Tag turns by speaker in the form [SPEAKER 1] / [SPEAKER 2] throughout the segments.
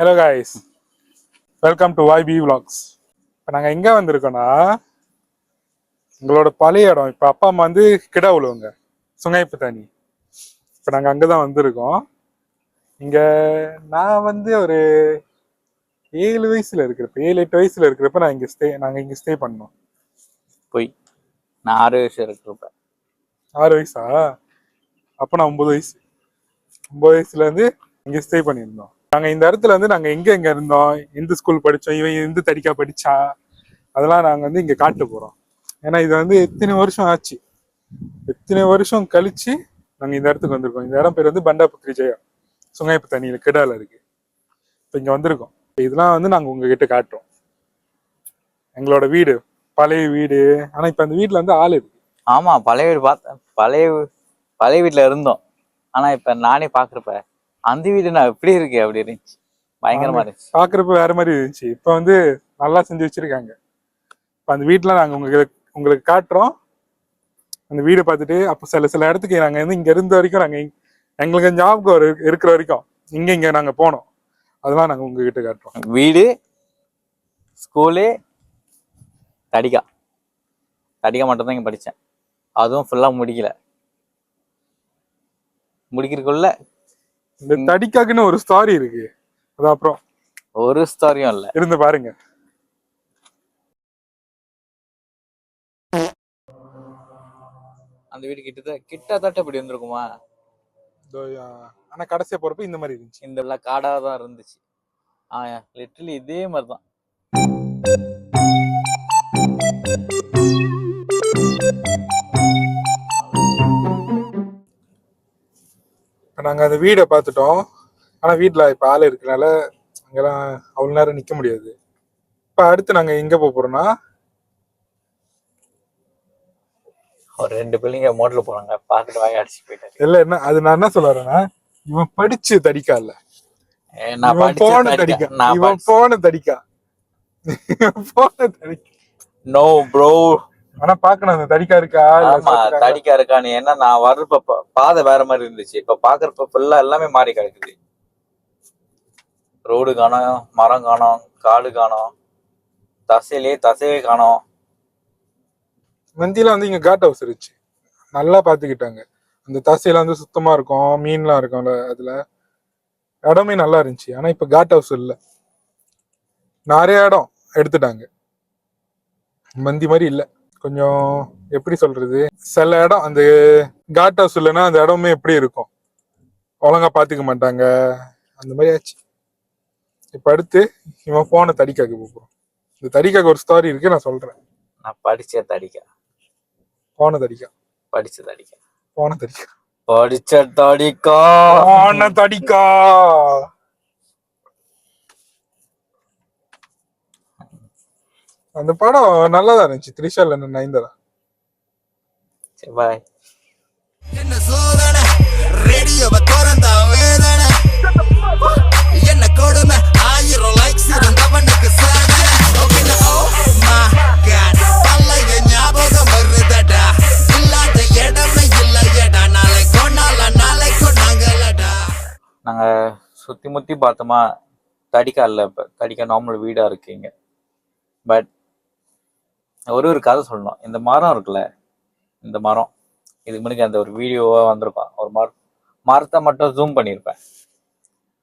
[SPEAKER 1] Hello guys, welcome to YB Vlogs. இப்போ நாங்கள் எங்கே வந்திருக்கோன்னா, எங்களோட பழைய இடம். இப்போ அப்பா அம்மா வந்து கிடா உழுவுங்க சுங்கைப்பு தண்ணி. இப்போ நாங்கள் அங்கே தான் வந்திருக்கோம். இங்கே நான் வந்து ஒரு 7 வயசுல இருக்கிறப்ப 7-8 வயசுல இருக்கிறப்ப நாங்கள் இங்கே ஸ்டே பண்ணோம்.
[SPEAKER 2] போய் நான் 6 வயசு இருக்கிறப்ப.
[SPEAKER 1] 6 வயசா? அப்போ நான் 9 வயசு. 9 வயசுலேருந்து இங்கே ஸ்டே பண்ணியிருந்தோம். நாங்கள் இந்த இடத்துல வந்து நாங்கள் எங்கே இருந்தோம், எந்த ஸ்கூல் படித்தோம், இவன் எந்த தடிக்கா படித்தா, அதெல்லாம் நாங்கள் வந்து இங்கே காட்ட போகிறோம். ஏன்னா இது வந்து எத்தனை வருஷம் ஆச்சு, எத்தனை வருஷம் கழிச்சு நாங்கள் இந்த இடத்துக்கு வந்திருக்கோம். இந்த இடம் பேர் வந்து பண்டாபுத்திரி ஜெயா, சுங்கைப்பு தண்ணியில் கிடால இருக்கு. இப்போ இங்கே வந்திருக்கோம். இப்போ இதெல்லாம் வந்து நாங்கள் உங்ககிட்ட காட்டுறோம். எங்களோட வீடு, பழைய வீடு. ஆனால் இப்போ அந்த வீட்டில் வந்து ஆள் இருக்கு.
[SPEAKER 2] ஆமாம், பழைய வீடு பார்த்தேன். பழைய வீட்டில் இருந்தோம். ஆனால் இப்போ நானே பார்க்குறப்ப அந்த வீடு நான் எப்படி இருக்கு அப்படி இருந்துச்சு, பயங்கரமா இருந்துச்சு.
[SPEAKER 1] பார்க்குறப்ப வேற மாதிரி இருந்துச்சு. இப்போ வந்து நல்லா செஞ்சு வச்சிருக்காங்க. இப்போ அந்த வீட்டில் நாங்கள் உங்களுக்கு காட்டுறோம். அந்த வீடு பார்த்துட்டு அப்போ சில இடத்துக்கு நாங்கள் வந்து இங்கே இருந்த வரைக்கும் நாங்கள் எங்களுக்கு ஞாபகம் இருக்கிற வரைக்கும் இங்கே நாங்கள் போனோம். அதெல்லாம் நாங்கள் உங்ககிட்ட காட்டுறோம்.
[SPEAKER 2] வீடு, ஸ்கூலு, தடிக்கா மட்டும்தான் இங்கே படித்தேன். அதுவும் ஃபுல்லாக முடிக்கிறதுக்குள்ள
[SPEAKER 1] இந்த தடிக்காக்குன்னு ஒரு ஸ்டாரி இருக்கு. அது அப்புறம்
[SPEAKER 2] ஒரு ஸ்டாரியும் இல்லை,
[SPEAKER 1] இருந்து பாருங்க.
[SPEAKER 2] அந்த வீடு கிட்டத்தட்ட இப்படி இருந்திருக்குமா?
[SPEAKER 1] ஆனா கடைசியா போறப்ப இந்த மாதிரி இருந்துச்சு.
[SPEAKER 2] இந்த காடாக தான் இருந்துச்சு. லிட்டரலி இதே மாதிரி தான்.
[SPEAKER 1] இப்போ நாங்கள் அந்த வீடை பார்த்துட்டோம். ஆனால் வீட்டில் இப்போ ஆள் இருக்கனால அங்கெல்லாம் அவ்வளோ நேரம் நிற்க முடியாது. இப்போ அடுத்து நாங்கள் எங்கே போகிறோம்னா,
[SPEAKER 2] ஒரு 2 பிள்ளைங்க மோட்டர்ல போறாங்க, பார்த்துட்டு வாய் அடிச்சு போயிட்டாரு.
[SPEAKER 1] இல்லை என்ன அது நான் என்ன சொல்ல வரேன்னா, இவன் படிச்சு தடிக்கா இல்ல, போன தடிக்கா.
[SPEAKER 2] No bro.
[SPEAKER 1] ஆனா பாக்கணும் அந்த தடிக்கா இருக்கா.
[SPEAKER 2] ஆமா, தடிக்கா இருக்கான்னு. ஏன்னா நான் வர்றப்ப பாதை வேற மாதிரி இருந்துச்சு. இப்ப பாக்குறப்ப ஃபுல்லா எல்லாமே மாறி கிடக்குது. ரோடு காணோம், மரம் காணோம், காடு காணோம், தசையே காணோம்.
[SPEAKER 1] மந்தியில வந்து இங்க காட் ஹவுஸ் இருந்துச்சு, நல்லா பாத்துக்கிட்டாங்க. அந்த தசையெல்லாம் வந்து சுத்தமா இருக்கும், மீன்லாம் இருக்கும்ல, அதுல இடமே நல்லா இருந்துச்சு. ஆனா இப்ப காட் ஹவுஸ் இல்ல, நிறைய இடம் எடுத்துட்டாங்க. மந்தி மாதிரி இல்ல, கொஞ்சம் எப்படி சொல்றது, சில இடம் அந்த காட் ஹவுஸ் இல்லைன்னா அந்த இடமே எப்படி இருக்கும், ஒழுங்கா பாத்துக்க மாட்டாங்க, அந்த மாதிரி ஆச்சு. இப்ப அடுத்து இவன் போன தடிக்காக்கு போறோம். இந்த தடிக்காக்கு ஒரு ஸ்டோரி இருக்கு, நான் சொல்றேன்.
[SPEAKER 2] நான் படிச்ச தடிக்கா,
[SPEAKER 1] போன தடிக்கா,
[SPEAKER 2] படிச்ச தடிக்கா,
[SPEAKER 1] போன தடிக்கா,
[SPEAKER 2] படிச்ச தடிக்கா,
[SPEAKER 1] போன தடிக்கா. அந்த படம் நல்லாதான் இருந்துச்சு, த்ரிஷால நயன்தாரா.
[SPEAKER 2] சரி பாய்.
[SPEAKER 3] என்ன சோதனை ரேடியோவை திறந்தா வேதனை, என்ன கொடுமை 1000 லைக்ஸ் இருந்தவனுக்கு சாதனை. Oh my God, பழைய ஞாபகம் வருதடா, இல்லாத இடமே இல்லையடா, நாளைக்கு நாங்களடா.
[SPEAKER 2] நாங்க சுத்தி முத்தி பார்த்தோமா, தடிக்கா இல்ல. இப்ப தடிக்கா நார்மல் வீடா இருக்குங்க. பட் ஒரு கதை சொல்லணும். இந்த மரம் இருக்குல்ல, இந்த மரம் இதுக்கு முன்னாடி அந்த ஒரு வீடியோவா வந்திருக்கும். ஒரு மரத்தை மட்டும் ஜூம் பண்ணியிருப்பேன்.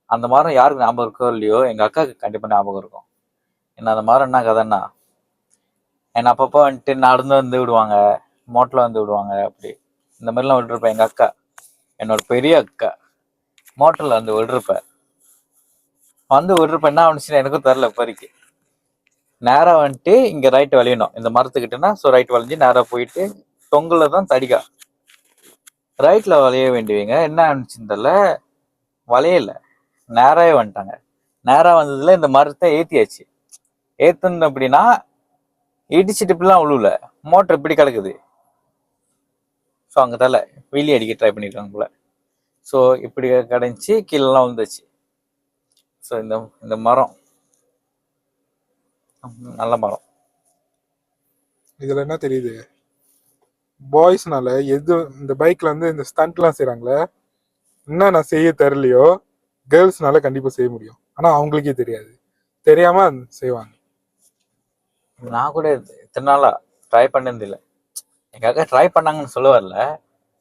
[SPEAKER 2] அந்த மரம் யாருக்கு ஞாபகம் இருக்கோ இல்லையோ, எங்க அக்காவுக்கு கண்டிப்பா ஞாபகம் இருக்கும். என்ன அந்த மரம் என்ன கதைன்னா, என்னை அப்பப்போ வந்துட்டு நடந்து வந்து விடுவாங்க, மோட்டர்ல வந்து விடுவாங்க. அப்படி இந்த மாதிரிலாம் விட்டுருப்பேன். எங்க அக்கா, என்னோட பெரிய அக்கா, மோட்டர்ல வந்து விடுறப்ப என்ன ஆனிச்சுன்னா எனக்கும் தெரில. பறிக்கு நேரா வந்துட்டு இங்க ரைட் வளையணும், இந்த மரத்துக்கிட்டனா. ஸோ ரைட் வளைஞ்சு நேரா போயிட்டு தொங்கல தான் தடிக்கா. ரைட்ல வளைய வேண்டியவங்க என்ன ஆனிச்சுன்னு தெரியல, வளையல, நேராவே வந்துட்டாங்க. நேரா வந்ததுல இந்த மரத்தை ஏத்தியாச்சு. ஏத்தணும் அப்படின்னா இடிச்சிட்டு இப்படிலாம் உழுவுல, மோட்டர் இப்படி கிடக்குது. ஸோ அங்கே தலை வீலி அடிக்க ட்ரை பண்ணியிருக்காங்க போல. ஸோ இப்படி கடைஞ்சி கீழெல்லாம் விழுந்துச்சு. ஸோ இந்த மரம் நல்ல மரம்.
[SPEAKER 1] இதுல என்ன தெரியுது, பாய்ஸ்னால எது இந்த பைக்ல வந்து இந்த ஸ்டண்ட்லாம் செய்யறாங்களே, என்ன நான் செய்ய தெரியலையோ கேர்ள்ஸ்னால கண்டிப்பா செய்ய முடியும். ஆனா அவங்களுக்கே தெரியாது, தெரியாம செய்வாங்க.
[SPEAKER 2] நான் கூட இத்தனை நாளா ட்ரை பண்ணது இல்லை. எங்க ட்ரை பண்ணாங்கன்னு சொல்ல வரல,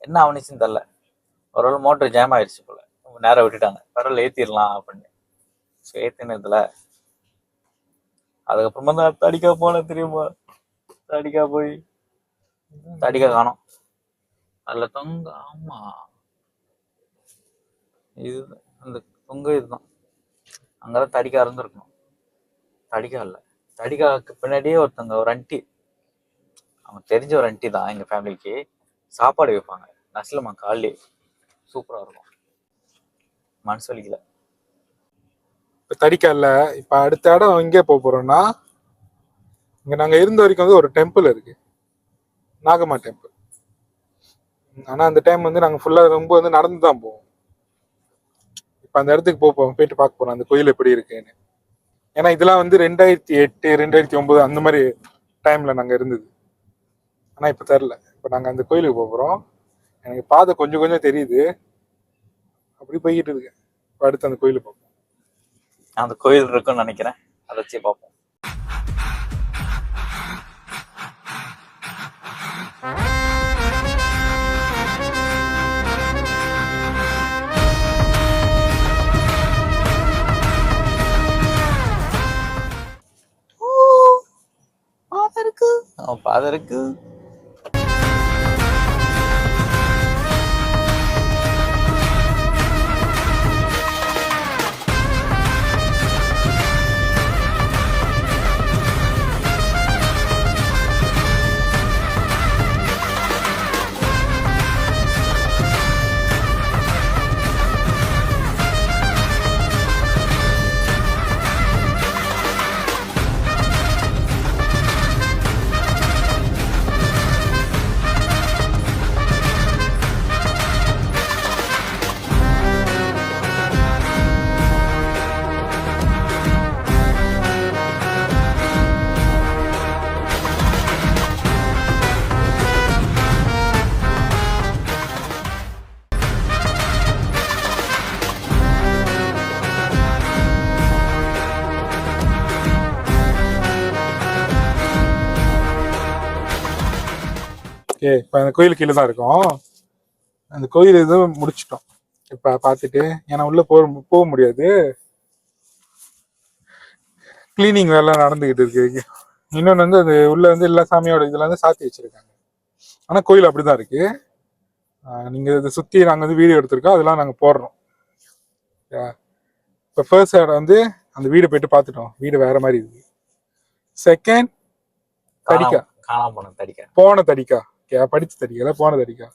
[SPEAKER 2] என்ன அவனிச்சுன்னு தெரியல. ஒரு மோட்டர் ஜாம் ஆயிடுச்சு போல, நேரம் விட்டுட்டாங்க. பரவாயில்ல ஏத்திடலாம் அப்படின்னு ஏத்தினதுல அதுக்கப்புறமா தான் தடிக்கா போன தெரியுமா. தடிக்கா போய் தடிக்கா காணோம். அதுல தொங்க, ஆமா இது அந்த தொங்க இதுதான். அங்கதான் தடிக்கா இருந்திருக்கணும். தடிக்கா இல்ல, தடிக்காக்கு பின்னாடியே ஒருத்தங்க, ஒரு அண்டி, அவங்க தெரிஞ்ச ஒரு அண்டி தான். எங்க ஃபேமிலிக்கு சாப்பாடு வைப்பாங்க நஸ்லமா காலையிலே, சூப்பரா இருக்கும். மனசு வலிக்கல.
[SPEAKER 1] இப்ப தடிக்கல்ல. இப்ப அடுத்த இடம் எங்கே போக போறோம்னா, இங்க நாங்க இருந்த வரைக்கும் வந்து ஒரு டெம்பிள் இருக்கு, நாகம்மா டெம்பிள். ஆனா அந்த டைம் வந்து நாங்க ஃபுல்லா ரொம்ப வந்து நடந்து தான் போவோம். இப்ப அந்த இடத்துக்கு போவோம், போயிட்டு பார்க்க போறோம் அந்த கோயில் எப்படி இருக்குன்னு. ஏன்னா இதெல்லாம் வந்து 2008 2009 அந்த மாதிரி டைம்ல நாங்க இருந்தது. ஆனா இப்ப தெரியல. இப்ப நாங்க அந்த கோயிலுக்கு போறோம். எனக்கு பாதை கொஞ்சம் கொஞ்சம் தெரியுது, அப்படி போய்கிட்டு இருக்கு. இப்ப அடுத்து அந்த கோயிலுக்கு போவோம்.
[SPEAKER 2] அந்த கோயில் இருக்குன்னு நினைக்கிறேன், அதை வச்சு பார்ப்போம். பாதை இருக்கு.
[SPEAKER 1] இப்ப அந்த கோயில் கீழே தான் இருக்கும். அந்த கோயில் இதுவும் முடிச்சிட்டோம் இப்ப பார்த்துட்டு. ஏன்னா உள்ள போக முடியாது, கிளீனிங் வேலை நடந்துகிட்டு இருக்கு. இன்னொன்று வந்து அது உள்ள வந்து எல்லா சாமியோட இதெல்லாம் வந்து சாத்தி வச்சிருக்காங்க. ஆனா கோயில் அப்படிதான் இருக்கு. நீங்க இதை சுத்தி நாங்க வந்து வீடியோ எடுத்திருக்கோம், அதெல்லாம் நாங்க போடுறோம். இப்போ ஃபர்ஸ்ட் இடம் வந்து அந்த வீடு போயிட்டு பார்த்துட்டோம், வீடு வேற மாதிரி இருக்கு. செகண்ட் தடிக்கா,
[SPEAKER 2] காணாம போன தடிக்கா,
[SPEAKER 1] போன தடிக்கா, படிச்ச தடிக்கல, போன தடிக்கா.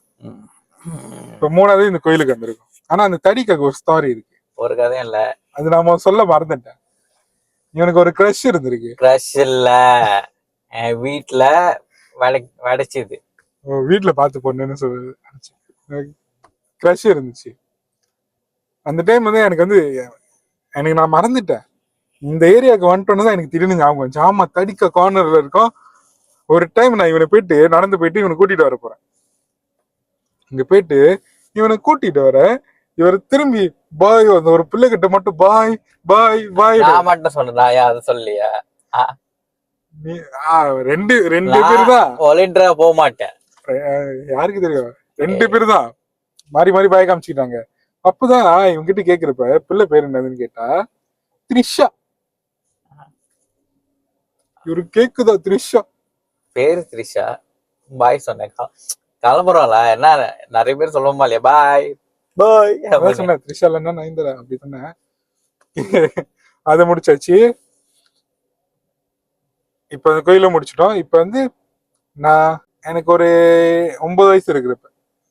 [SPEAKER 1] இப்ப மூணாவது இந்த கோயிலுக்கு வந்திருக்கும். ஆனா அந்த தடிக்காக்கு ஒரு ஸ்டோரி இருக்கு.
[SPEAKER 2] ஒரு கதையும் இல்ல,
[SPEAKER 1] அது நாம சொல்ல மறந்துட்டேன். இவனுக்கு ஒரு க்ரஷ் இருந்திருக்கு.
[SPEAKER 2] க்ரஷ் இல்ல, என் வீட்டுல வடைச்சது,
[SPEAKER 1] வீட்டுல பார்த்து பொண்ணுன்னு சொல்லு, க்ரஷ் இருந்துச்சு. அந்த டைம் வந்து எனக்கு நான் மறந்துட்டேன். இந்த ஏரியாவுக்கு வந்துட்டோன்னு தான் எனக்கு திடீர்னு ஞாபகம் வந்துச்சு. ஆமா, தடிக்க கார்னர்ல இருக்கும். ஒரு டைம் நான் இவனை போயிட்டு நடந்து போயிட்டு இவனை கூட்டிட்டு வர போறேன். இங்க போயிட்டு இவனை கூட்டிட்டு வர, இவர் திரும்பி பாய், ஒரு பிள்ளை கிட்ட மட்டும் பாய் பாய் பாய்
[SPEAKER 2] மட்டும் சொன்னா அது சொல்லியா?
[SPEAKER 1] ரெண்டு பேர் தான்,
[SPEAKER 2] ஒலின்றா போக மாட்டேன்.
[SPEAKER 1] யாருக்கு தெரியும், 2 பேர் தான் மாறி மாறி பாய் காமிச்சுக்கிட்டாங்க. அப்பதான் இவங்க கிட்ட கேக்குறப்ப பிள்ளை பேர் என்னதுன்னு கேட்டா த்ரிஷா. இவரு கேக்குதா த்ரிஷா
[SPEAKER 2] பேரு? த்ரிஷா பாய் சொன்னேன். கிளம்புறோம்ல, என்ன நிறைய பேர் சொல்லுவோமா இல்லையா, பாய் பாய்
[SPEAKER 1] சொன்ன. த்ரிஷா இல்லைன்னா நயன்தாரா அப்படி சொன்னேன். அதை முடிச்சாச்சு. இப்ப அந்த கோயில முடிச்சிட்டோம். இப்ப வந்து எனக்கு ஒரு 9 வயசு இருக்கிறப்ப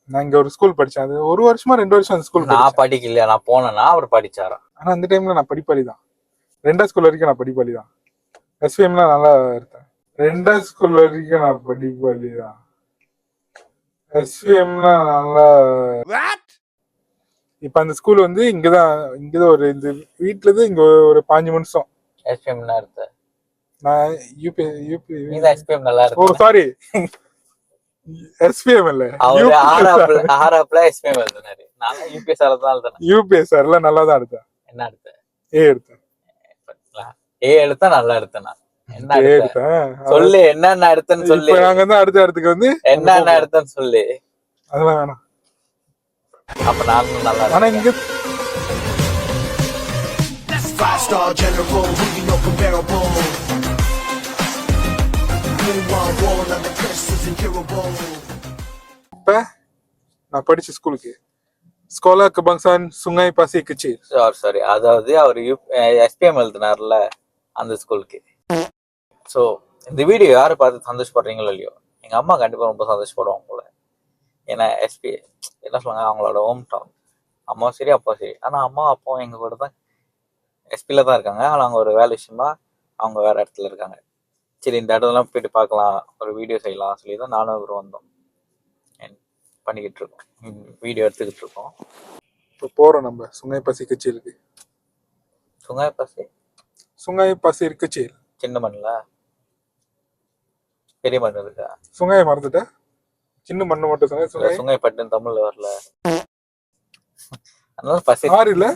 [SPEAKER 1] நான் இங்க ஒரு ஸ்கூல் படிச்சேன். அது 1 வருஷமா 2 வருஷம் அந்த ஸ்கூல்
[SPEAKER 2] நான் படிக்கலையா, நான் போனேன்னா அவர் படிச்சாரா.
[SPEAKER 1] ஆனா அந்த டைம்ல நான் படிப்பாளி தான். 2ஆம் ஸ்கூல் வரைக்கும் நான் படிப்பாளி தான். எஸ்பிஎம்ல நல்லா இருந்தேன். 2ஆம் ஸ்கூல் வரைக்கும் நான் படிப்பாளி தான். எஸ்பிஎம்ல நல்லா. இப்ப அந்த ஸ்கூல் வந்து இங்கதான் ஒரு இந்த வீட்டுல இருந்து இங்க ஒரு 5 நிமிஷம்.
[SPEAKER 2] எஸ்பிஎம் இருந்த
[SPEAKER 1] நான் யூபி
[SPEAKER 2] எஸ்பிஎம் நல்லா
[SPEAKER 1] ஓ சாரி எஸ்பிஎம் இல்ல,
[SPEAKER 2] ஆறாப்ல எஸ்பிஎம் எழுதினாரு. நான் யூபிஎஸ்ஆர்ல தான் எழுதினேன்.
[SPEAKER 1] யூபிஎஸ்ஆர்ல நல்லா தான் எடுத்தேன்.
[SPEAKER 2] என்ன எடுத்தேன்?
[SPEAKER 1] ஏ எடுத்தேன்.
[SPEAKER 2] எடுத்தா நல்லா எடுத்தேனா? என்ன
[SPEAKER 1] ஏ
[SPEAKER 2] எடுத்த?
[SPEAKER 1] எடுத்தேன்.
[SPEAKER 2] சொல்லு, என்னென்ன எடுத்தேன்னு
[SPEAKER 1] இப்ப
[SPEAKER 2] சொல்லு.
[SPEAKER 1] நாங்க வந்து அடுத்த இடத்துக்கு வந்து அங்க
[SPEAKER 2] என்னென்ன
[SPEAKER 1] போகணும்.
[SPEAKER 2] எடுத்தேன்னு சொல்லு.
[SPEAKER 1] அதெல்லாம் வேணாம்.
[SPEAKER 2] அப்ப நானும் நல்லா
[SPEAKER 1] ஆனா
[SPEAKER 2] எடுத்தேன்.
[SPEAKER 1] இங்க
[SPEAKER 3] 5-star general, who you know comparable. Blue on wall and the press is incurable.
[SPEAKER 1] இப்ப நான் படிச்ச ஸ்கூலுக்கு ஸ்கோலா கபங்சான் சுங்கை பாசி கச்சேரி.
[SPEAKER 2] சாரி, அதாவது அவர் எஸ்பிஎம் எழுதினார்ல, அந்த ஸ்கூலுக்கு. ஸோ இந்த வீடியோ யாரை பார்த்து சந்தோஷப்படுறீங்களோ இல்லையோ, எங்கள் அம்மா கண்டிப்பாக ரொம்ப சந்தோஷப்படுவாங்க போல. ஏன்னா எஸ்பி என்ன சொல்லுவாங்க, அவங்களோட ஹோம் டவுன். அம்மாவும் சரி அப்பாவும் சரி. ஆனால் அம்மா அப்பாவும் எங்கள் கூட தான் எஸ்பியில் தான் இருக்காங்க. ஆனால் அவங்க ஒரு வேலை விஷயமா அவங்க வேறு இடத்துல இருக்காங்க. சரி, இந்த இடத்துலாம் போயிட்டு பார்க்கலாம், ஒரு வீடியோ செய்யலாம் சொல்லி தான் நானும் இவரும் வந்தோம். பண்ணிக்கிட்டு இருக்கோம், வீடியோ எடுத்துக்கிட்டு இருக்கோம்.
[SPEAKER 1] இப்போ போறோம் நம்ம சுங்கை பாசி கச்சேரிக்கு.
[SPEAKER 2] சுங்காய்பாசி
[SPEAKER 1] சுங்கை பாசி கச்சேரி.
[SPEAKER 2] சின்ன மண்ணில் பெரிய மண் இருக்கா?
[SPEAKER 1] சுங்காயை மறந்துட்டேன், சின்ன மண்ணு மட்டும் சொன்னேன். சுங்கை
[SPEAKER 2] சுங்காய்பட்டுன்னு தமிழ்ல வரல, அதனால பசி
[SPEAKER 1] ஆறு இல்ல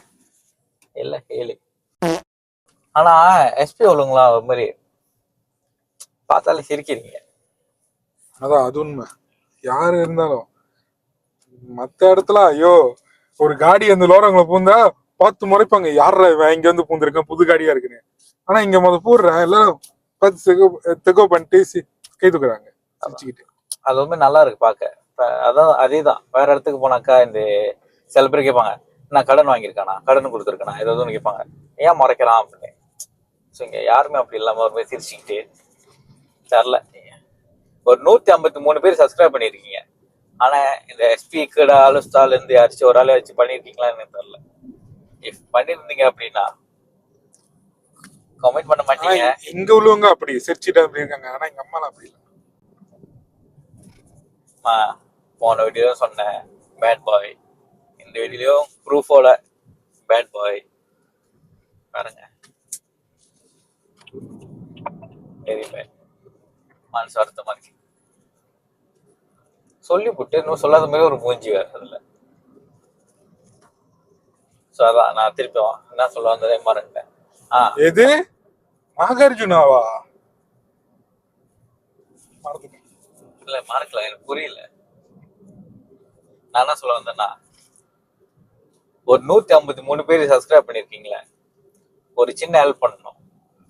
[SPEAKER 2] இல்ல ஏழு. ஆனா எஸ்பி ஒழுங்களா ஒரு மாதிரி பார்த்தாலே சிரிக்கிறீங்க.
[SPEAKER 1] அதான் அது உண்மை. யாரு இருந்தாலும் மத்த இடத்துல ஐயோ ஒரு காடி அந்த லோரங்களை பூந்தா பார்த்து முறைப்பாங்க, யார இங்க வந்து பூந்திருக்கேன் புது காடியா இருக்குன்னு. ஆனா இங்க பூடுறேன் எல்லாரும் பார்த்து தெகோ பண்ணிட்டு கை தூக்குறாங்க சிரிச்சுக்கிட்டு.
[SPEAKER 2] அது வந்து நல்லா இருக்கு பார்க்க. அதான் அதேதான், வேற இடத்துக்கு போனாக்கா இந்த சில பேர் கேட்பாங்க, நான் கடன் வாங்கியிருக்கானா, கடன் கொடுத்துருக்கேனா, ஏதாவது ஒன்று கேட்பாங்க, ஏன் முறைக்கிறான் அப்படின்னு. ஸோ இங்க யாருமே அப்படி இல்லாம ஒரு மாதிரி சிரிச்சுக்கிட்டு தரல. ஒரு 153 பேர் சப்ஸ்கிரைப் பண்ணியிருக்கீங்க. ஆனா இந்த எஸ்பி கடா அலுஸ்டால இருந்து யாராச்சும் ஒரு ஆளை வச்சு பண்ணியிருக்கீங்களா எனக்கு தெரியல. இஃப் பண்ணியிருந்தீங்க அப்படின்னா கமெண்ட் பண்ண மாட்டீங்க.
[SPEAKER 1] இங்க உள்ளவங்க அப்படி சிரிச்சுட்டு அப்படி இருக்காங்க. ஆனா எங்க அம்மா அப்படி இல்லை.
[SPEAKER 2] போன வீடியோ சொன்னேன் பேட் பாய், இந்த வீடியோலயும் ப்ரூஃபோட பேட் பாய் பாருங்க. Very bad. மனசு வருத்தமா இருக்கு. சொல்லி போட்டு இன்னும் சொல்லாத மாதிரி ஒரு மூஞ்சி வேற அதுல. ஸோ அதான் நான் திருப்பி என்ன சொல்ல வந்ததே மறந்துட்டேன்.
[SPEAKER 1] எது நாகார்ஜுனாவா? மறந்துட்டேன்.
[SPEAKER 2] இல்ல மறக்கல, எனக்கு புரியல. நான் என்ன சொல்ல வந்தேன்னா, ஒரு 153 பேர் சப்ஸ்கிரைப் பண்ணிருக்கீங்களே, ஒரு சின்ன ஹெல்ப் பண்ணணும்.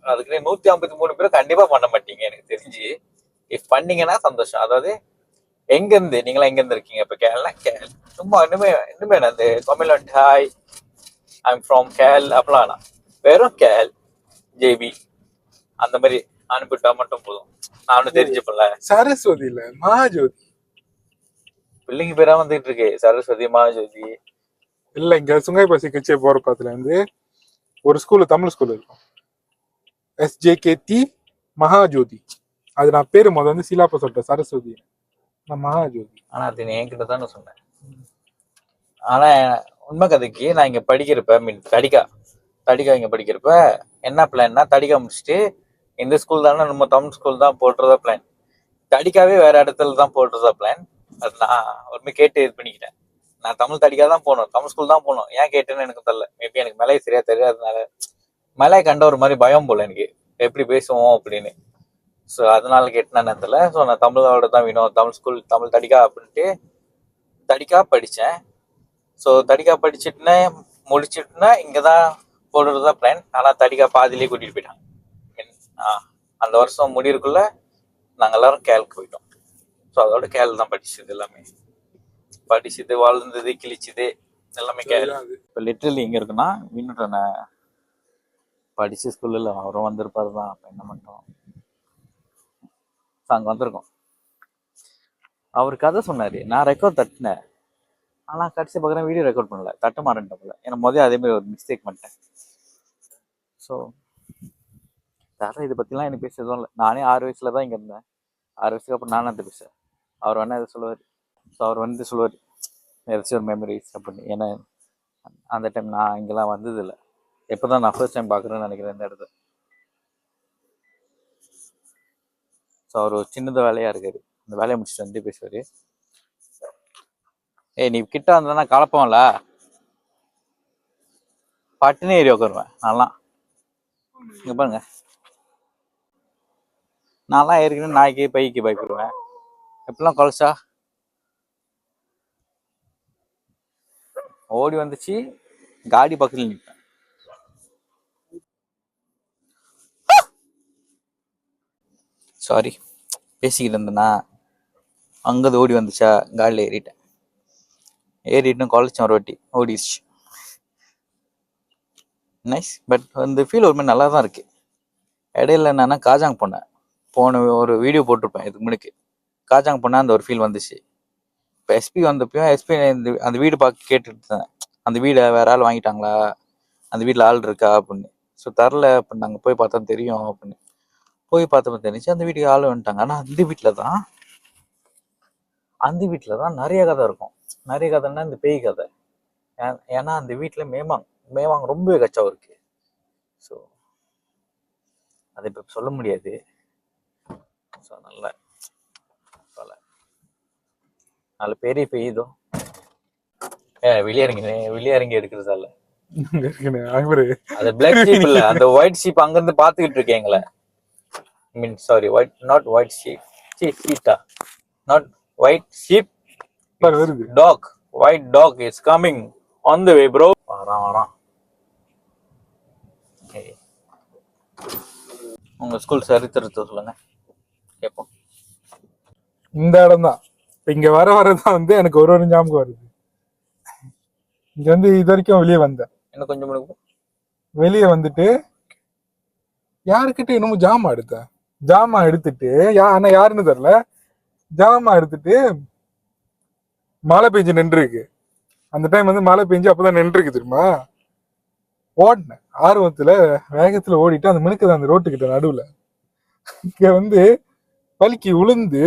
[SPEAKER 2] அதுக்கு 153 பேர் கண்டிப்பா பண்ண மாட்டீங்க எனக்கு தெரிஞ்சு. இஃப் பண்ணீங்கன்னா சந்தோஷம். அதாவது எங்க இருந்து நீங்களா எங்க இருந்து இருக்கீங்க? இப்ப கேரளா கேல் சும்மா இன்னுமே அந்த தமிழ்நாட்டு ஹாய் ஐம் ஃப்ரம் கேல் அப்படிலாம் வெறும் கேல் ஜேபி அந்த மாதிரி அனுப்பிட்டா மட்டும் போதும். நானும் தெரிஞ்சுப்பல.
[SPEAKER 1] சரஸ்வதி இல்ல மகாஜோதி.
[SPEAKER 2] பிள்ளைங்க பேரா வந்துட்டு இருக்கு, சரஸ்வதி மகாஜோதி.
[SPEAKER 1] இல்ல இங்க சுங்கை பாசி கச்சே போற பக்கத்துல இருந்து ஒரு ஸ்கூல், தமிழ் ஸ்கூல் இருக்கும், SJKT மகாஜோதி. அது நான் பேரு முதல்ல வந்து சீலாப்ப சொல்லிட்டேன், சரஸ்வதி நான் மகாஜோதி.
[SPEAKER 2] ஆனா அது என்கிட்ட தானே சொன்னேன். ஆனா உண்மை கதைக்கு நான் இங்க படிக்கிறப்ப தடிக்கா இங்க படிக்கிறப்ப என்ன பிளான்னா, தடிக்கா முடிச்சுட்டு இந்த ஸ்கூல் தானே நம்ம தமிழ் ஸ்கூல் தான் போடுறதா பிளான். தடிக்காவே வேற இடத்துல தான் போடுறதா பிளான். அது நான் ஒருமே கேட்டு இது பண்ணிக்கிட்டேன். நான் தமிழ் தடிக்கா தான் போகணும், தமிழ் ஸ்கூல் தான் போகணும். ஏன் கேட்டேன்னு எனக்கு தெரியல. மேபி எனக்கு மலையை சரியா தெரியாததுனால, மலையை கண்ட ஒரு மாதிரி பயம் போல எனக்கு, எப்படி பேசுவோம் அப்படின்னு. ஸோ அதனால கேட்டேன்னு தெரியல. ஸோ நான் தமிழோட தான் வேணும், தமிழ் ஸ்கூல் தமிழ் தடிக்கா அப்படின்ட்டு தடிக்கா படித்தேன். ஸோ தடிக்கா படிச்சுட்டுனே முடிச்சுட்டுனா இங்கே தான் போடுறது தான் பிளான். ஆனால் தடிக்கா பாதிலே கூட்டிகிட்டு போயிட்டாங்க. அந்த வருஷம் முடியறதுக்குள்ள நாங்கள் எல்லாரும் கேலுக்கு போயிட்டோம். ஸோ அதோட கேல் தான் படிச்சது எல்லாமே. படிச்சது வாழ்ந்தது கிழிச்சது எல்லாமே கேல். இப்போ லிட்டரலி எங்கே இருக்குன்னா, இன்னொரு படித்த ஸ்கூலில் அவரும் வந்திருப்பாரு தான். அப்போ என்ன பண்ணிட்டோம், அங்கே வந்திருக்கோம். அவர் கதை சொன்னார், நான் ரெக்கார்ட் தட்டினேன். ஆனால் கடைசி பார்க்குறேன் வீடியோ ரெக்கார்ட் பண்ணல, தட்ட மாட்டேன்ட்டப்பல. ஏன்னா முதல்ல அதேமாதிரி ஒரு மிஸ்டேக் பண்ணிட்டேன். ஸோ தர இதை பற்றிலாம் எனக்கு பேசுறதும் இல்லை. நானே 6 வயசுல தான் இங்கே இருந்தேன். 6 வயசுக்கு அப்புறம் நானும் அதை பேசுகிறேன். அவர் வேணா இதை சொல்லுவார். ஸோ அவர் வந்து சொல்லுவார் ஏதாச்சும் ஒரு மெமரிஸ் அப்படின்னு. ஏன்னா அந்த டைம் நான் இங்கெல்லாம் வந்ததில்லை. எப்போ தான் நான் ஃபர்ஸ்ட் டைம் பார்க்குறேன்னு நினைக்கிறேன் இந்த இடத்த. ஸோ அவர் ஒரு சின்னதாக வேலையாக இருக்காரு, அந்த வேலையை முடிச்சுட்டு வந்து பேசுவார். நீ கிட்ட வந்தா கலப்போம்ல, பட்டுன்னு ஏறி உட்காருவேன். நல்லா இங்க பாருங்க, நான்லாம் ஏற்கனவே நாய்க்கு பைக்கு பயப்படுவேன். எப்பெல்லாம் குலைச்சா ஓடி வந்துச்சு, காடி பக்கத்துல நிற்பேன். சாரி, பேசிக்கிட்டு இருந்தேன்னா அங்கது ஓடி வந்துச்சா, காலில் ஏறிட்டு குலைச்சேன் ஒரு வாட்டி, ஓடிடுச்சு. நைஸ். பட் அந்த ஃபீல் ஒரு மாதிரி நல்லா தான் இருக்கு. இடையில என்னன்னா காஜாங் போன ஒரு வீடியோ போட்டிருப்பேன் இதுக்கு முன்னாடி. காஜாங் போனால் அந்த ஒரு ஃபீல் வந்துச்சு. இப்போ எஸ்பி வந்தப்பயும் எஸ்பி அந்த வீடு பார்க்க கேட்டுட்டு இருந்தேன், அந்த வீடை வேற ஆள் வாங்கிட்டாங்களா, அந்த வீட்டில் ஆள் இருக்கா அப்படின்னு. ஸோ தரல அப்படின்னு நாங்கள் போய் பார்த்தா தெரியும் அப்படின்னு போய் பார்த்தப்ப தெரிஞ்சு அந்த வீட்டுக்கு ஆள் வந்துட்டாங்க. ஆனால் அந்த வீட்டில் தான் நிறைய கதை இருக்கும். நிறைய கதைன்னா இந்த பேய் கதை. ஏன்னா அந்த வீட்டில் மேவாங் ரொம்பவே கச்சாவும் இருக்கு. ஸோ அதை இப்போ சொல்ல முடியாது. ஸோ நல்ல பெரிய பெய்யுதோ வெளியேறங்கி எடுக்கிறதால அது பிளாக் ஷீப் இல்ல, அந்த ஒயிட் ஷீப் அங்கிருந்து பாத்துக்கிட்டு இருக்கீங்களே. Sorry, not white sheep, cheetah, not white sheep, dog. White dog is coming on the way bro. வரான். உங்க ஸ்கூல் சரித்திரத்தை சொல்லுங்க கேட்போம்.
[SPEAKER 1] இந்த இடம் தான். இங்க வரதான் வந்து எனக்கு ஒரு ஞாபகம் வருது. இங்க வந்து இது வரைக்கும் வெளியே வந்தேன்.
[SPEAKER 2] என்ன கொஞ்சம்
[SPEAKER 1] வெளியே வந்துட்டு யாருக்கிட்ட இன்னமும் ஜாமா எடுத்துட்டு ஆனா யாருன்னு தெரியல, ஜாமா எடுத்துட்டு மழை பெஞ்சு நின்றுருக்கு. அந்த டைம் வந்து மழை பெஞ்சு அப்பதான் நின்றுருக்கு தெரியுமா. ஓடினேன் ஆர்வத்துல, வேகத்துல ஓடிட்டு அந்த மினுக்குதான் அந்த ரோட்டுக்கிட்ட நடுவுல இங்க வந்து பலிக்கு உளுந்து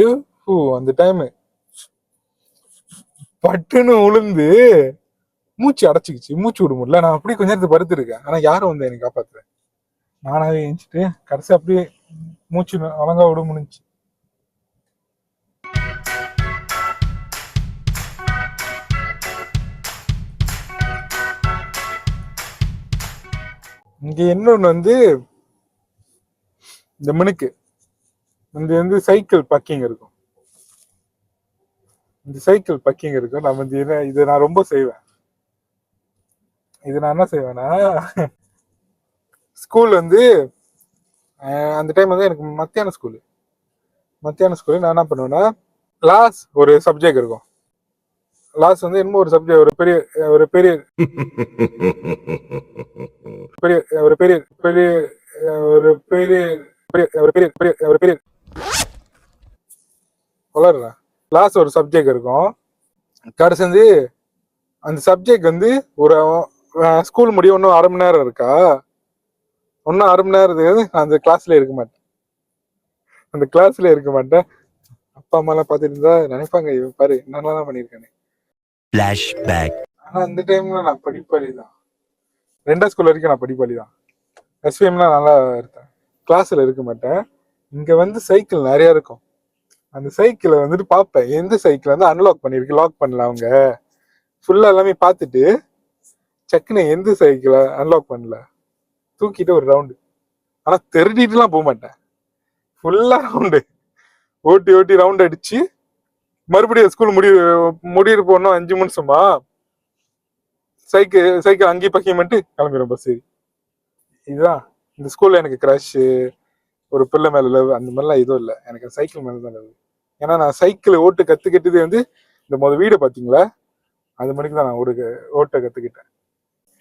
[SPEAKER 1] அந்த டைம் பட்டுன்னு உளுந்து மூச்சு அடைச்சிக்கிச்சு, மூச்சு விட முடியல. நான் அப்படியே கொஞ்ச நேரத்துக்கு படுத்துருக்கேன். ஆனா யாரும் வந்து எனக்கு காப்பாத்துறேன். நானாவே எழுந்துட்டு கடைசி அப்படியே மூச்சு ஒழுங்கா விட முடிஞ்சு. இங்க இன்னொன்னு வந்து இந்த மினுக்கு வந்து சைக்கிள் பக்கிங் இருக்கும். இந்த சைக்கிள் பக்கிங் இருக்கும். நான் வந்து இதை நான் ரொம்ப செய்வேன். இது நான் என்ன செய்வேன்னா, ஸ்கூல் வந்து அந்த டைம் வந்து எனக்கு மத்தியான ஸ்கூலு நான் என்ன பண்ணுவேன்னா, லாஸ் ஒரு சப்ஜெக்ட் இருக்கும். லாஸ் வந்து இன்னும் ஒரு சப்ஜெக்ட், ஒரு பெரிய வளர்றேன். லாஸ் ஒரு சப்ஜெக்ட் இருக்கும். கடைசி வந்து அந்த சப்ஜெக்ட் வந்து ஒரு ஸ்கூல் முடிய இன்னும் அரை மணி நேரம் இருக்கா, இன்னும் அரை மணி நேரத்துக்கு அந்த கிளாஸ்ல இருக்க மாட்டேன். அப்பா அம்மா எல்லாம் பார்த்துட்டு இருந்தா நினைப்பாங்க, இவன் பாரு என்னென்னலாம் பண்ணிருக்கானு. ஆனா அந்த டைம்ல நான் படிப்பாளி தான். 2ஆம் ஸ்கூல் வரைக்கும் நான் படிப்பாளி தான். எஸ்பிஎம்லாம் நல்லா இருந்தேன். கிளாஸ்ல இருக்க மாட்டேன். இங்க வந்து சைக்கிள் நிறைய இருக்கும். அந்த சைக்கிளை வந்துட்டு பார்ப்பேன், எந்த சைக்கிள் வந்து அன்லாக் பண்ணிருக்கு, லாக் பண்ணல அவங்க ஃபுல்லா எல்லாமே பார்த்துட்டு சக்குன்னு எந்த சைக்கிளை அன்லாக் பண்ணல தூக்கிட்டு ஒரு ரவுண்டு. ஆனா திருடிட்டுலாம் போக மாட்டேன், ஃபுல்லா ரவுண்டு ஓட்டி ரவுண்ட் அடிச்சு மறுபடியும் ஸ்கூல் முடிவு போனோம் 5 நிமிஷமா சைக்கிள் அங்கேயும் பக்கியம் பண்ணிட்டு கிளம்பிடும் பஸ். இதுதான் இந்த ஸ்கூல்ல எனக்கு கிரஷ், ஒரு பிள்ளை மேல லவ், அந்த மாதிரிலாம் எதுவும் இல்லை. எனக்கு சைக்கிள் மேலதான் லவ். ஏன்னா நான் சைக்கிள் ஓட்டு கத்துக்கிட்டது வந்து இந்த வீடை பாத்தீங்களா, அது மணிக்கு தான் நான் ஓட்ட கத்துக்கிட்டேன்.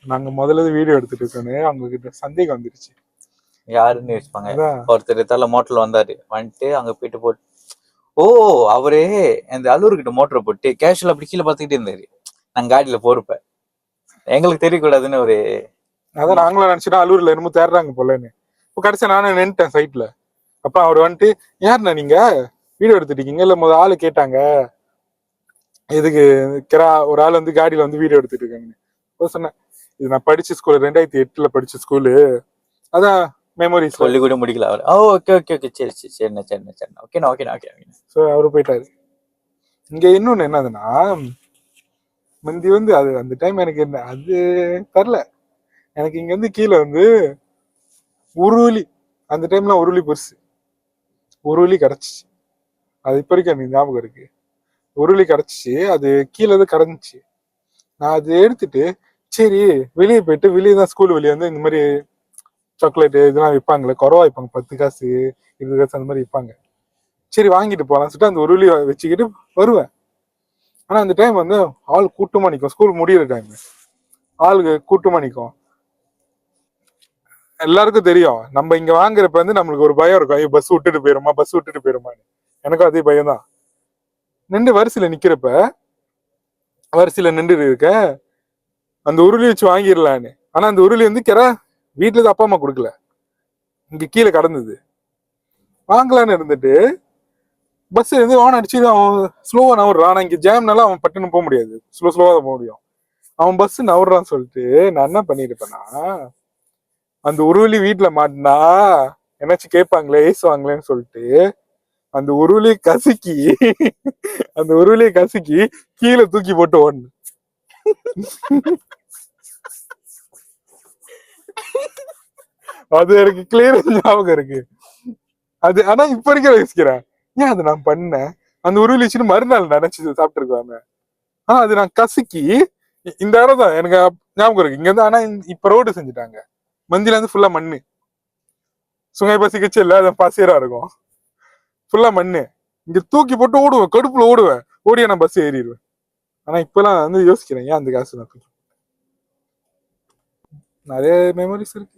[SPEAKER 1] நாங்க முதல்ல வீடியோ எடுத்துட்டு இருக்கோன்னு அவங்க கிட்ட சந்தேகம் வந்துருச்சு,
[SPEAKER 2] யாருன்னு யோசிப்பாங்க. ஒருத்தர் தலை மோட்டர்ல வந்துட்டு அங்க போயிட்டு போட்டு, ஓ அவரே அந்த அலூர்கிட்ட மோட்டரை போட்டு கேஷுவல் அப்படி கீழே பார்த்துக்கிட்டே இருந்தாரு. நாங்க காடியில போறப்ப எங்களுக்கு தெரியக்கூடாதுன்னு ஒரு
[SPEAKER 1] அதான் நாங்களும் நினைச்சுட்டோம் அலூர்ல என்னமோ தேடுறாங்க போலன்னு. இப்போ கடைசியா நானும் நின்ட்டேன் சைட்ல. அப்ப அவர் வந்துட்டு, யாருண்ணா நீங்க வீடியோ எடுத்துட்டீங்க இல்ல ஆளு கேட்டாங்க இதுக்கு ஒரு ஆள் வந்து காடியில வந்து வீடியோ எடுத்துட்டு இருக்காங்க. சொன்னேன், இது நான் படிச்ச ஸ்கூல் 2008ல படிச்ச ஸ்கூலு, அதான் மெமரிஸ்.
[SPEAKER 2] சொல்லி கூட முடிக்கல அவர். ஓகே சரிண்ணா ஓகே.
[SPEAKER 1] ஸோ அவரு போயிட்டாரு. இங்க இன்னொன்னு என்னதுன்னா, முந்தி வந்து அது அந்த டைம் எனக்கு என்ன அது தெரில, எனக்கு இங்க வந்து கீழே வந்து உருளி, அந்த டைம்ல உருளி பெருசு, உருளி கிடைச்சிச்சு. அது இப்ப வரைக்கும் எனக்கு ஞாபகம் இருக்கு. உருளி கிடைச்சிச்சு, அது கீழே தான் கரைஞ்சிச்சு. நான் அதை எடுத்துட்டு சரி வெளியே போயிட்டு, வெளியே தான் ஸ்கூல் வெளியே வந்து இந்த மாதிரி சாக்லேட்டு இதெல்லாம் விற்பாங்களே, குறவா விற்பாங்க, 10 காசு 20 காசு அந்த மாதிரி விற்பாங்க. சரி வாங்கிட்டு போகலாம்னு சொல்லிட்டு அந்த உருளி வச்சுக்கிட்டு வருவேன். ஆனா அந்த டைம் வந்து ஆள் கூட்டமா நிற்கும், ஸ்கூல் முடியிற டைம் ஆளுக்கு கூட்டமா நிற்கும். எல்லாருக்கும் தெரியும் நம்ம இங்க வாங்குறப்ப வந்து நம்மளுக்கு ஒரு பயம் இருக்கும், ஐயோ பஸ் விட்டுட்டு போயிருமான்னு. எனக்கும் அதே பயம் தான். நின்று வரிசையில நிக்கிறப்ப, வரிசையில நின்று இருக்க அந்த உருளி வச்சு வாங்கிடலான்னு. ஆனா அந்த உருளி வந்து வீட்டுல இருந்து அப்பா அம்மா கொடுக்கல, இங்க கீழே கடந்தது. வாங்கலான்னு இருந்துட்டு பஸ் வந்து வான் அடிச்சு அவன் ஸ்லோவா நவர்றான். ஆனா இங்க ஜாம்னால அவன் பட்டுன்னு போக முடியாது, ஸ்லோவா தான் போக முடியும். அவன் பஸ் நவர்றான்னு சொல்லிட்டு நான் என்ன பண்ணிருப்பேன்னா, அந்த உருளி வீட்டுல மாட்டினா என்னாச்சும் கேட்பாங்களே, ஏசுவாங்களேன்னு சொல்லிட்டு அந்த உருளியை கசக்கி கீழே தூக்கி போட்டு ஓடணும். அது எனக்கு கிளியரா ஞாபகம் இருக்கு. அது ஆனா இப்ப வரைக்கும் யோசிக்கிறேன், ஏன் அது நான் பண்ணேன். அந்த உருளி வச்சுன்னு மறுநாள் நினைச்சு சாப்பிட்டு இருக்காங்க. ஆனா அது நான் கசக்கி இந்த இடம் தான் எனக்கு ஞாபகம் இருக்கு இங்க இருந்து. ஆனா இப்ப ரோடு செஞ்சுட்டாங்க, மந்தில இருந்து ஃபுல்லா மண்ணு, சுங்கை பசிக்கச்சு இல்ல, அது பசியரா இருக்கும், ஃபுல்லா மண்ணு. இங்க தூக்கி போட்டு ஓடுவேன், கடுப்புல ஓடுவேன், ஓடியா நான் பஸ் ஏறிடுவேன். ஆனா இப்பெல்லாம் வந்து யோசிக்கிறேன், ஏன் அந்த காசு நான் தூக்கி. நிறைய மெமரிஸ் இருக்கு.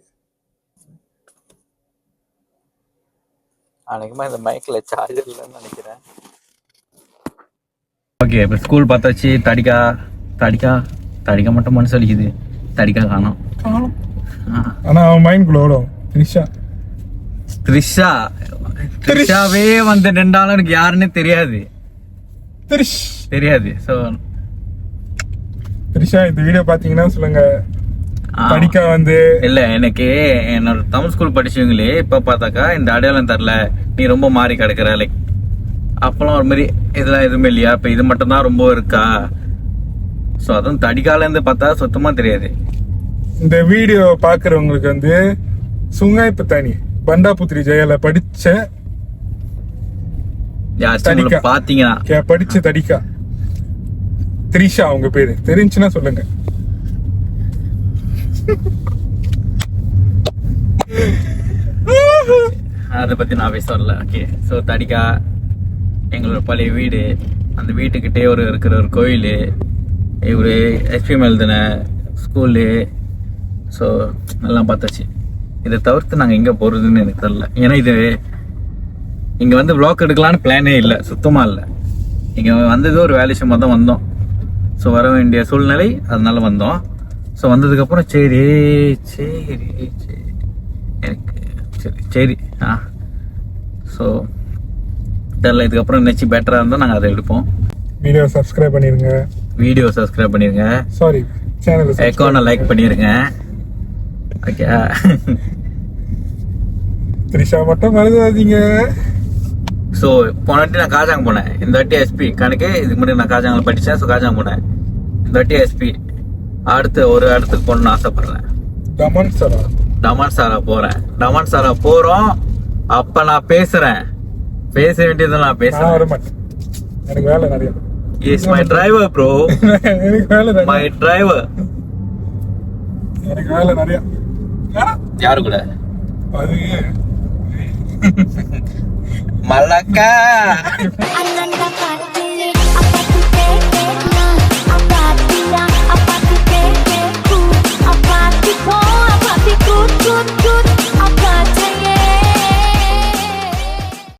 [SPEAKER 2] அன்னைக்குமா இந்த மைக்ல சார்ஜர் இல்லைன்னு நினைக்கிறேன். ஓகே, இப்போ ஸ்கூல் பார்த்தாச்சு. தடிக்கா மட்டும் மனசு வலிக்குது, தடிக்கா காணோம்.
[SPEAKER 1] ஆனா அவன் மைண்ட்குள்ள ஓடும்
[SPEAKER 2] த்ரிஷாவே வந்து நின்றாலும் எனக்கு யாருன்னு தெரியாது. சோ
[SPEAKER 1] த்ரிஷா இந்த வீடியோ பாத்தீங்கன்னா சொல்லுங்க. படிக்கா வந்து
[SPEAKER 2] இல்ல, எனக்கு என்னோட தமிழ் ஸ்கூல் படிச்சவங்களே இப்ப பார்த்தாக்கா இந்த அடையாளம் தரல, நீ ரொம்ப மாறி கிடக்குற, லைக் அப்பெல்லாம் ஒரு மாதிரி இதெல்லாம் எதுவுமே இல்லையா, இப்ப இது மட்டும் தான் ரொம்ப இருக்கா. சோ அதுவும் தடிக்கால இருந்து பார்த்தா சுத்தமா தெரியாது.
[SPEAKER 1] இந்த வீடியோ பாக்குறவங்களுக்கு வந்து சுங்காய்ப்பு தனி பண்டாபுத்திரி ஜெயால படிச்ச
[SPEAKER 2] பாத்தீங்கன்னா
[SPEAKER 1] படிச்ச தடிக்கா த்ரிஷா அவங்க பேரு தெரிஞ்சுன்னா சொல்லுங்க.
[SPEAKER 2] அதை பத்தி நான் பேச வரல. ஓகே, ஸோ தடிக்கா எங்களோட பழைய வீடு, அந்த வீட்டுக்கிட்டே இருக்கிற ஒரு கோயில், ஒரு எஸ்பிஎம் எழுதின ஸ்கூலு. ஸோ எல்லாம் பார்த்தாச்சு. இதை தவிர்த்து நாங்கள் எங்கே போகிறதுன்னு எனக்கு தெரியல. ஏன்னா இது இங்கே வந்து வ்ளாக் எடுக்கலான்னு பிளானே இல்லை, சுத்தமாக இல்லை. இங்கே வந்தது ஒரு வேலை விஷயமா தான் வந்தோம். ஸோ வர வேண்டிய சூழ்நிலை, அதனால வந்தோம். ஸோ வந்ததுக்கப்புறம் சரி ஸோ தெரியல, இதுக்கப்புறம் நினச்சி பெட்டராக இருந்தால் நாங்கள் அதை எடுப்போம்.
[SPEAKER 1] வீடியோ சப்ஸ்கிரைப் பண்ணிருங்க. சாரி, சேனல்
[SPEAKER 2] அக்கௌண்ட்டை லைக் பண்ணிருங்க. ஓகே,
[SPEAKER 1] த்ரிஷா மட்டும் மறந்துடாதீங்க.
[SPEAKER 2] ஸோ போன வாட்டி நான் காஜாங் போனேன், இந்த வாட்டி எஸ்பி கணக்கு. இதுக்கு முன்னாடி நான் காஜாங்கில் படித்தேன். ஸோ காஜாங் போனேன், இந்த வாட்டி எஸ்பி. அடுத்து ஒரு இடத்துக்கு போகணும்னு ஆசைப்படுறேன். டமான் சாரா போறேன். டமான் சாரா போறோம். அப்ப நான் பேசுறேன், பேச வேண்டியது நான் பேசுறேன்.
[SPEAKER 1] எனக்கு வேலை நிறைய.
[SPEAKER 2] Is my driver bro.
[SPEAKER 1] எனக்கு வேலை நிறைய.
[SPEAKER 2] My driver.
[SPEAKER 1] எனக்கு வேலை நிறைய.
[SPEAKER 2] யாரு கூட?
[SPEAKER 1] அது
[SPEAKER 2] மல்லக்கா.